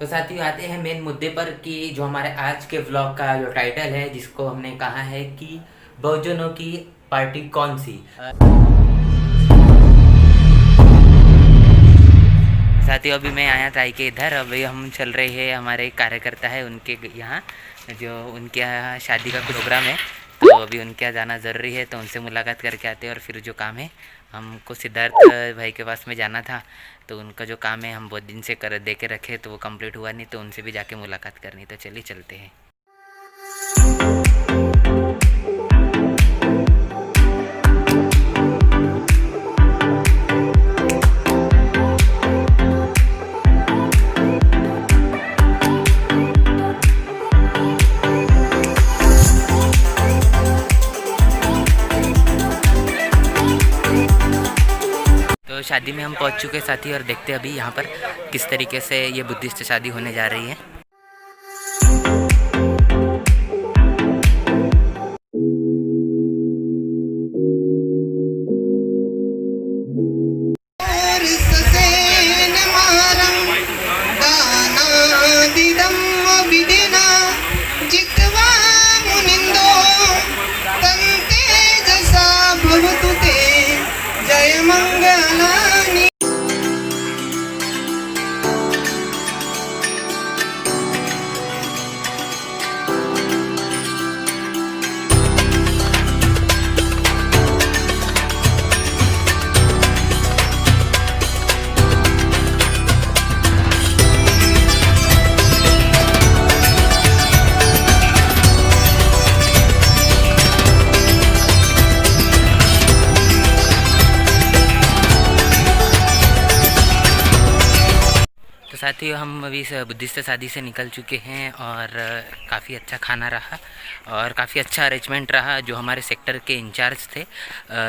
तो साथियों आते हैं मेन मुद्दे पर कि जो हमारे आज के व्लॉग का जो टाइटल है, जिसको हमने कहा है कि बहुजनों की पार्टी कौन सी। साथियों अभी मैं आया था के इधर, अभी हम चल रहे हैं, हमारे कार्यकर्ता है उनके यहाँ, जो उनके यहाँ शादी का प्रोग्राम है, तो अभी उनके यहाँ जाना ज़रूरी है, तो उनसे मुलाकात करके आते हैं। और फिर जो काम है, हमको सिद्धार्थ भाई के पास में जाना था, तो उनका जो काम है हम बहुत दिन से कर दे के रखे, तो वो कंप्लीट हुआ नहीं, तो उनसे भी जाके मुलाकात करनी। तो चलिए चलते हैं। तो शादी में हम पहुंच चुके साथी, और देखते हैं अभी यहाँ पर किस तरीके से ये बुद्धिस्ट शादी होने जा रही है। साथियों हम अभी बुद्धिस्ट शादी से निकल चुके हैं, और काफ़ी अच्छा खाना रहा और काफ़ी अच्छा अरेंजमेंट रहा। जो हमारे सेक्टर के इंचार्ज थे,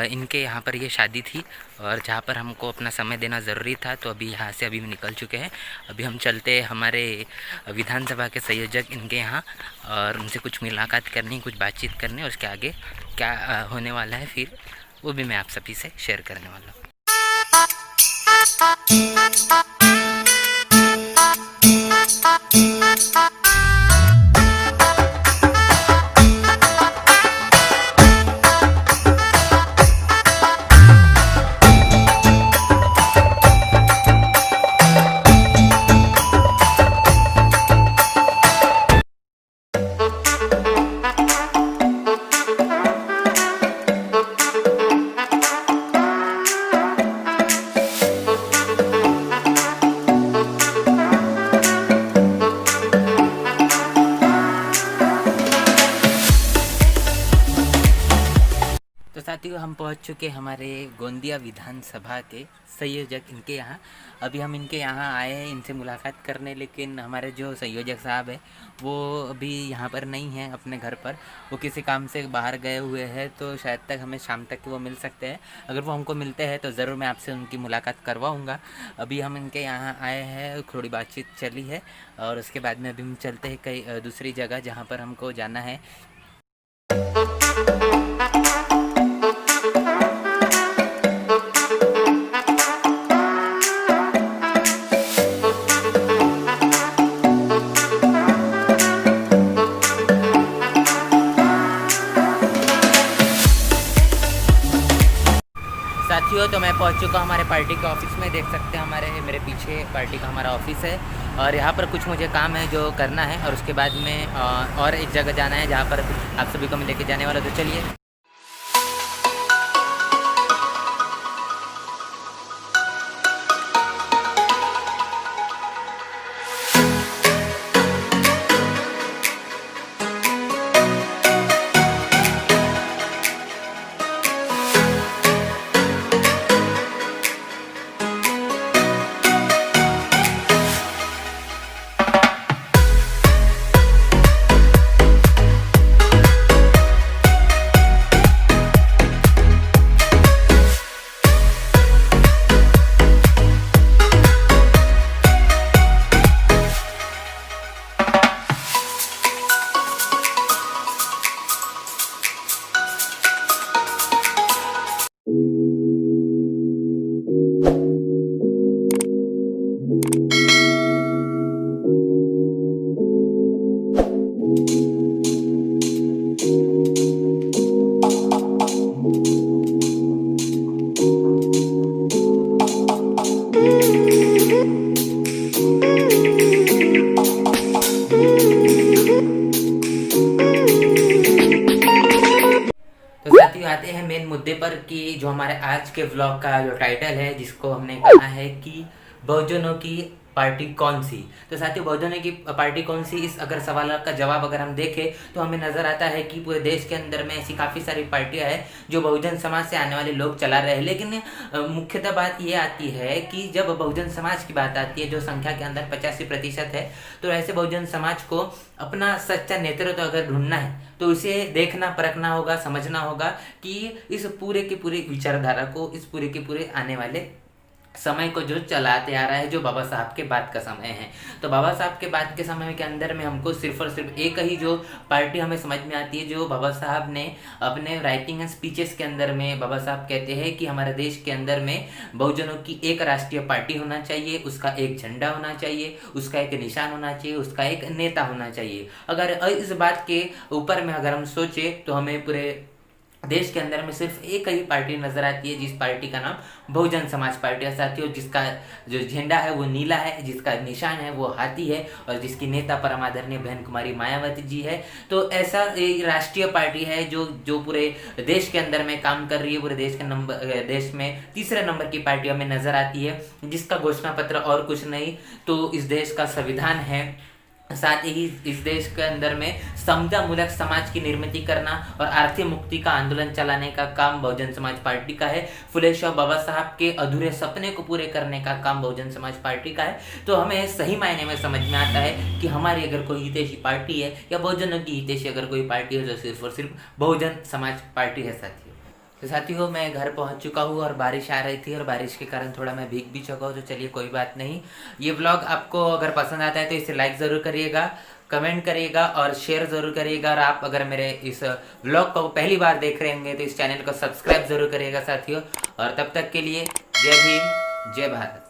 इनके यहाँ पर ये शादी थी, और जहाँ पर हमको अपना समय देना ज़रूरी था, तो अभी यहाँ से अभी हम निकल चुके हैं। अभी हम चलते हमारे विधानसभा के संयोजक इनके यहाँ, और उनसे कुछ मुलाकात करनी, कुछ बातचीत करनी, और उसके आगे क्या होने वाला है फिर वो भी मैं आप सभी से शेयर करने वाला हूँ। साथियों हम पहुंच चुके हमारे गोंदिया विधानसभा के संयोजक इनके यहाँ। अभी हम इनके यहाँ आए हैं इनसे मुलाकात करने, लेकिन हमारे जो संयोजक साहब है वो अभी यहाँ पर नहीं हैं अपने घर पर, वो किसी काम से बाहर गए हुए हैं, तो शायद तक हमें शाम तक वो मिल सकते हैं। अगर वो हमको मिलते हैं तो ज़रूर मैं आपसे उनकी मुलाकात करवाऊँगा। अभी हम इनके यहाँ आए हैं, थोड़ी बातचीत चली है, और उसके बाद में अभी हम चलते हैं कई दूसरी जगह जहाँ पर हमको जाना है। साथियों तो मैं पहुंच चुका हूं हमारे पार्टी के ऑफिस में। देख सकते हैं हमारे मेरे पीछे पार्टी का हमारा ऑफिस है, और यहाँ पर कुछ मुझे काम है जो करना है, और उसके बाद में और एक जगह जाना है जहाँ पर आप सभी को मैं लेके जाने वाला। तो चलिए। मुद्दे पर कि जो हमारे आज के व्लॉग का जो टाइटल है, जिसको हमने कहा है कि बहुजनों की पार्टी कौन सी। तो साथियों, बहुजनों की पार्टी कौन सी, इस अगर सवाल का जवाब अगर हम देखें तो हमें नज़र आता है कि पूरे देश के अंदर में ऐसी काफ़ी सारी पार्टियां हैं जो बहुजन समाज से आने वाले लोग चला रहे हैं। लेकिन मुख्यतः बात ये आती है कि जब बहुजन समाज की बात आती है, जो संख्या के अंदर 85% है, तो ऐसे बहुजन समाज को अपना सच्चा नेतृत्व अगर ढूंढना है तो इसे देखना, परखना होगा, समझना होगा कि इस पूरे के पूरे विचारधारा को, इस पूरे के पूरे आने वाले समय को जो चलाते आ रहा है, जो बाबा साहब के बाद का समय है। तो बाबा साहब के बाद के समय के अंदर में हमको सिर्फ और सिर्फ एक ही जो पार्टी हमें समझ में आती है, जो बाबा साहब ने अपने राइटिंग एंड स्पीचेस के अंदर में बाबा साहब कहते हैं कि हमारे देश के अंदर में बहुजनों की एक राष्ट्रीय पार्टी होना चाहिए, उसका एक झंडा होना चाहिए, उसका एक निशान होना चाहिए, उसका एक नेता होना चाहिए। अगर इस बात के ऊपर में अगर हम सोचे तो हमें पूरे देश के अंदर में सिर्फ एक ही पार्टी नजर आती है, जिस पार्टी का नाम बहुजन समाज पार्टी है साथियों, जिसका जो झंडा है वो नीला है, जिसका निशान है वो हाथी है, और जिसकी नेता परम आदरणीय बहन कुमारी मायावती जी है। तो ऐसा एक राष्ट्रीय पार्टी है जो पूरे देश के अंदर में काम कर रही है। पूरे देश में तीसरे नंबर की पार्टी हमें नजर आती है, जिसका घोषणा पत्र और कुछ नहीं तो इस देश का संविधान है। साथ ही इस देश के अंदर में समता मूलक समाज की निर्मित करना और आर्थिक मुक्ति का आंदोलन चलाने का काम बहुजन समाज पार्टी का है। फुले शाह बाबा साहब के अधूरे सपने को पूरे करने का काम बहुजन समाज पार्टी का है। तो हमें सही मायने में समझ में आता है कि हमारी अगर कोई हितैषी पार्टी है या बहुजनों की हितैषी अगर कोई पार्टी है, तो सिर्फ और सिर्फ बहुजन समाज पार्टी है साथियों। तो साथियों, मैं घर पहुंच चुका हूं और बारिश आ रही थी और बारिश के कारण थोड़ा मैं भीग भी चुका हूं। तो चलिए कोई बात नहीं, ये व्लॉग आपको अगर पसंद आता है तो इसे लाइक ज़रूर करिएगा, कमेंट करिएगा और शेयर ज़रूर करिएगा। और आप अगर मेरे इस व्लॉग को पहली बार देख रहे होंगे तो इस चैनल को सब्सक्राइब ज़रूर करिएगा साथियों। और तब तक के लिए जय भीम, जय भारत।